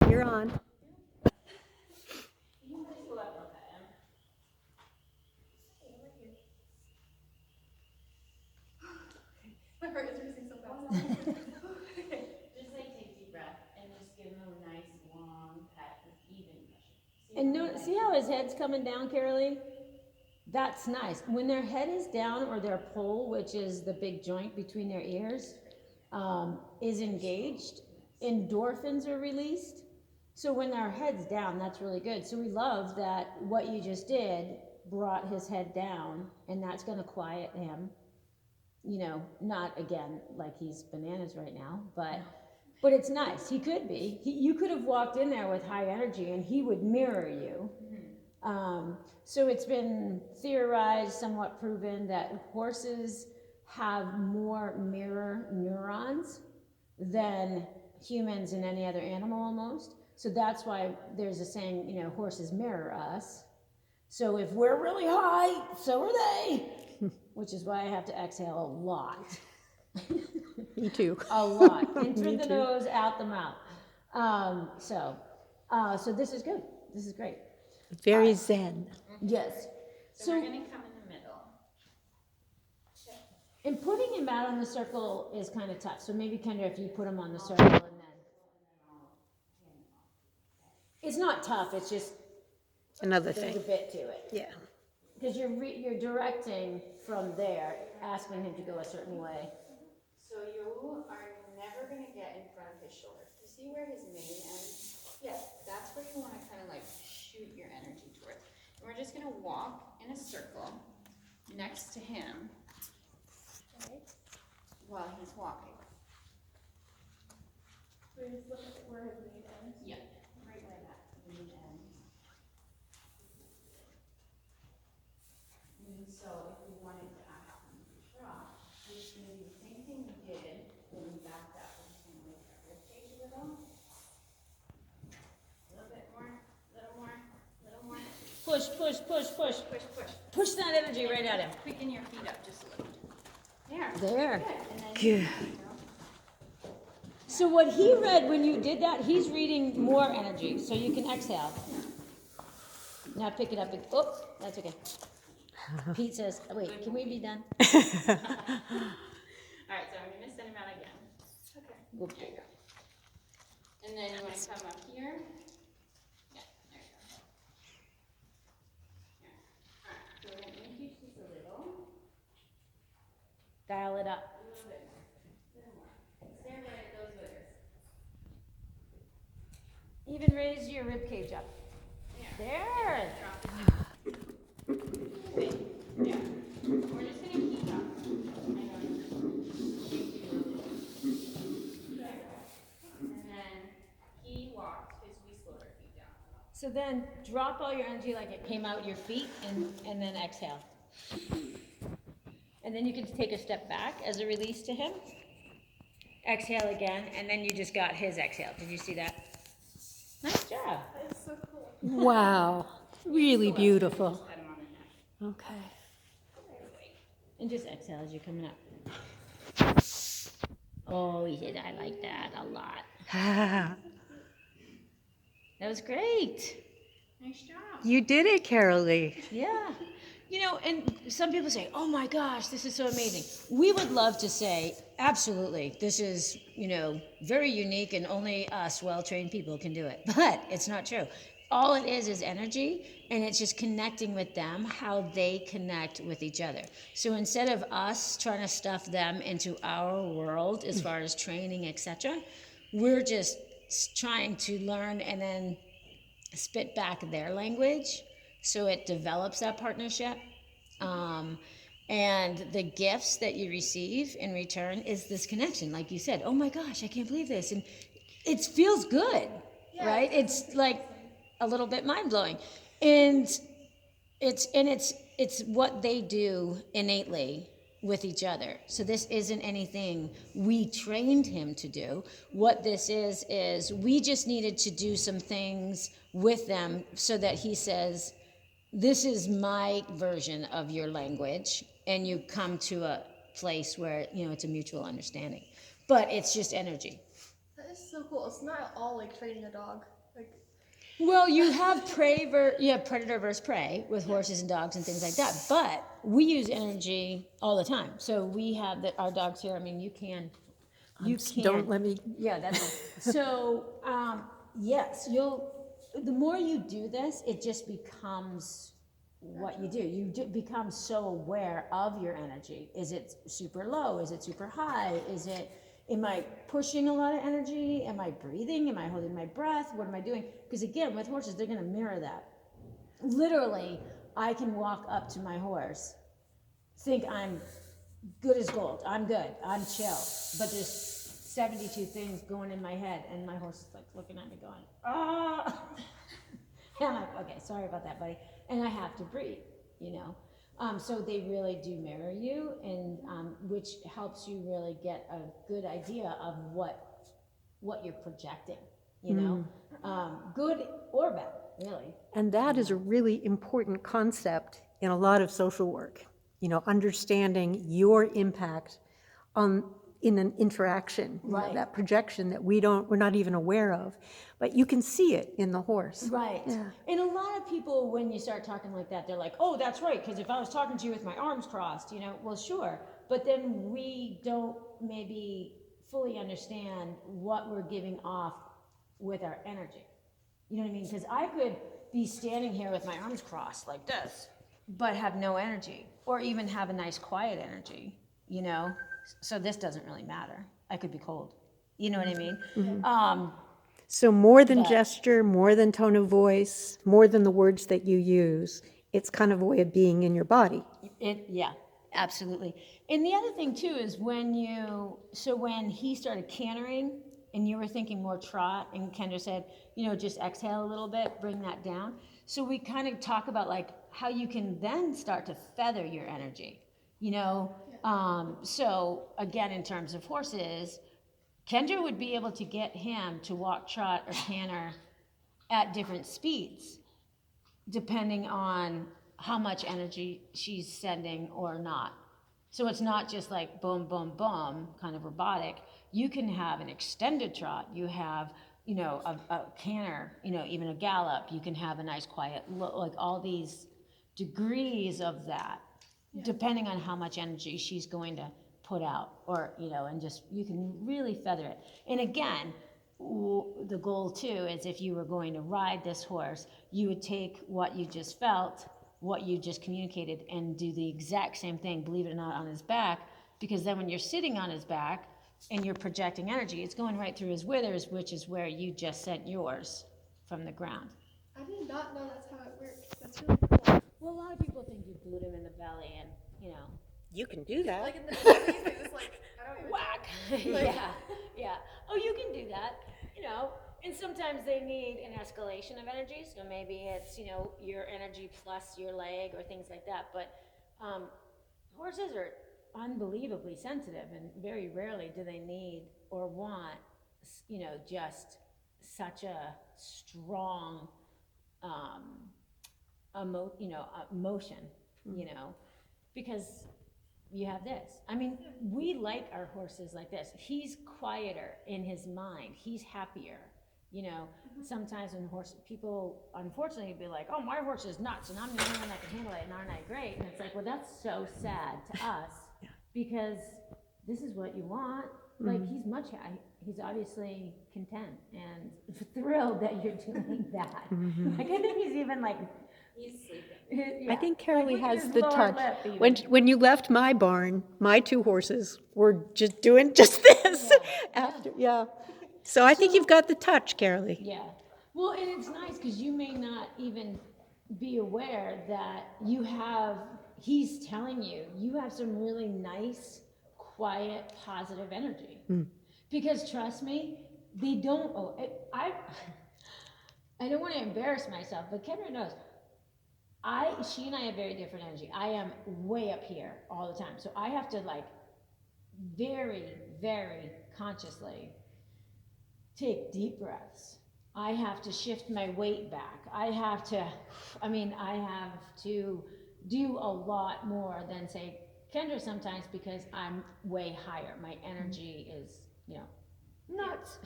You're on. My heart is racing so fast. Just like take a deep breath and just give him a nice long pet with even pressure. And see how his head's coming down, Carolee? That's nice. When their head is down or their poll, which is the big joint between their ears, is engaged, endorphins are released. So when their head's down, that's really good. So we love that what you just did brought his head down, and that's going to quiet him. You know, not again like he's bananas right now, but it's nice. He could be. You could have walked in there with high energy, and he would mirror you. So it's been theorized, somewhat proven, that horses have more mirror neurons than humans and any other animal almost. So that's why there's a saying, you know, horses mirror us. So if we're really high, so are they, which is why I have to exhale a lot. Me too. A lot. In Me through the too. nose, out the mouth. So this is good. This is great. Very zen. Yes. So we're gonna come in the middle. And putting him out on the circle is kind of tough. So maybe Kendra, if you put him on the circle and then. It's not tough. It's just Another there's a thing. bit to it. Yeah. Because you're directing from there, asking him to go a certain way. So you are never gonna get in front of his shoulder. You see where his mane ends? Yeah, that's where you wanna kind of like shoot your energy towards. And we're just gonna walk in a circle next to him while he's walking. So you just look at where his mane ends. Yeah, right where that mane ends. And so if we wanted to ask him to drop, we're just gonna do the same thing we did when we backed up. We're just gonna lift our rib cage a little. A little bit more, little more, little more. Push, push, push, push. Push, push. Push that energy right at him. Quicken your feet up just a little. There. There. Good. And then Good. So what he read when you did that, he's reading more energy. So you can exhale. Now pick it up. Oh, that's okay. Pete says, oh, wait, can we be done? All right, so I'm gonna send him out again. Okay. Whoop. There you go. And then you wanna come up here. Yeah, there you go. Yeah. All right, so we're gonna increase this a little. Dial it up. A little bit more. A little more. Stare right at those wiggers. Even raise your rib cage up. There. Drop it down. Yeah. We're just gonna keep up. I know. And then he walked his we slowed our feet down. So then drop all your energy like it came out your feet and then exhale. And then you can take a step back as a release to him. Exhale again, and then you just got his exhale. Did you see that? Nice job. That is so cool. Wow. Really beautiful. Pat him on the neck. Okay. And just exhale as you're coming up. Oh, he said, I like that a lot. That was great. Nice job. You did it, Carolee. Yeah. You know, and some people say, oh my gosh, this is so amazing. We would love to say, absolutely, this is, you know, very unique and only us well-trained people can do it. But it's not true. All it is energy, and it's just connecting with them, how they connect with each other. So instead of us trying to stuff them into our world as far as training, etc., we're just trying to learn and then spit back their language so it develops that partnership. And the gifts that you receive in return is this connection. Like you said, oh my gosh, I can't believe this. And it feels good, right? It's like a little bit mind-blowing. And it's what they do innately with each other. So this isn't anything we trained him to do. What this is we just needed to do some things with them so that he says, this is my version of your language, and you come to a place where, you know, it's a mutual understanding. But it's just energy. That is so cool. It's not at all like training a dog. Like, Well, you have predator versus prey with horses and dogs and things like that. But we use energy all the time. So we have our dogs here. I mean, you can. Don't let me. Yeah, that's so. Yes, the more you do this, it just becomes what you do. Become so aware of your energy. Is it super low? Is it super high? Am I pushing a lot of energy? Am I breathing? Am I holding my breath? What am I doing? Because again, with horses, they're going to mirror that. Literally, I can walk up to my horse, think I'm good as gold. I'm good. I'm chill. But there's 72 things going in my head, and my horse is like looking at me going, ah. And I'm like, okay, sorry about that, buddy. And I have to breathe, you know. So they really do mirror you, and which helps you really get a good idea of what you're projecting, you know, good or bad, really. And that is a really important concept in a lot of social work, understanding your impact in an interaction, Right. that projection that we're not even aware of, but you can see it in the horse. Right. Yeah. And a lot of people, when you start talking like that, they're like, oh, that's right, because if I was talking to you with my arms crossed, well, sure. But then we don't maybe fully understand what we're giving off with our energy. You know what I mean? Because I could be standing here with my arms crossed like this, but have no energy, or even have a nice quiet energy, So this doesn't really matter. I could be cold. You know what I mean? So more than But- gesture, more than tone of voice, more than the words that you use, it's kind of a way of being in your body. Yeah, absolutely. And the other thing too is when he started cantering and you were thinking more trot, and Kendra said, just exhale a little bit, bring that down. So we kind of talk about like how you can then start to feather your energy, So again, in terms of horses, Kendra would be able to get him to walk, trot, or canter at different speeds, depending on how much energy she's sending or not. So it's not just like boom, boom, boom, kind of robotic. You can have an extended trot. You have, a canter, even a gallop. You can have a nice quiet look, like all these degrees of that, depending on how much energy she's going to put out, or, and just, you can really feather it. And again, the goal too is if you were going to ride this horse, you would take what you just felt, what you just communicated, and do the exact same thing, believe it or not, on his back, because then when you're sitting on his back and you're projecting energy, it's going right through his withers, which is where you just sent yours from the ground. I did not know that's how it works. That's really cool. Well, a lot of people think you boot him in the belly and, You can do that. Like in the movies, they just like, I don't even whack. Like- Yeah. Oh, you can do that, and sometimes they need an escalation of energy. So maybe it's, your energy plus your leg or things like that. But horses are unbelievably sensitive, and very rarely do they need or want, just such a strong, emotion, because you have this. I mean, we like our horses like this. He's quieter in his mind. He's happier. Sometimes when people unfortunately be like, oh, my horse is nuts and I'm the only one that can handle it and aren't I great? And it's like, well, that's so sad to us because this is what you want. Like he's obviously content and thrilled that you're doing that. Like I think he's even like, He's sleeping. I think Carolley Like, look at has his the lower touch. lip even. When you left my barn, my two horses were just doing just this after, yeah. So I think you've got the touch, Carolley. Yeah. Well, and it's nice because you may not even be aware that he's telling you have some really nice, quiet, positive energy. Because trust me, they don't, I don't want to embarrass myself, but Kendra knows. She and I have very different energy. I am way up here all the time. So I have to like very, very consciously take deep breaths. I have to shift my weight back. I have to do a lot more than say Kendra sometimes because I'm way higher. My energy is, nuts.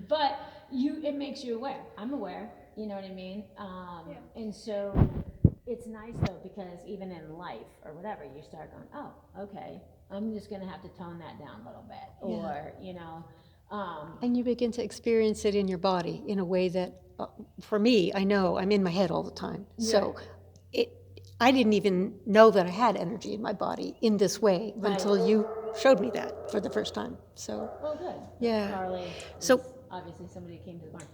But it makes you aware. I'm aware, you know what I mean? And so it's nice though, because even in life or whatever, you start going, oh, okay, I'm just gonna have to tone that down a little bit, or, And you begin to experience it in your body in a way that, for me, I know I'm in my head all the time. So I didn't even know that I had energy in my body in this way until you showed me that for the first time. So, oh, good. Yeah. Carly So- is obviously somebody who came to the barn.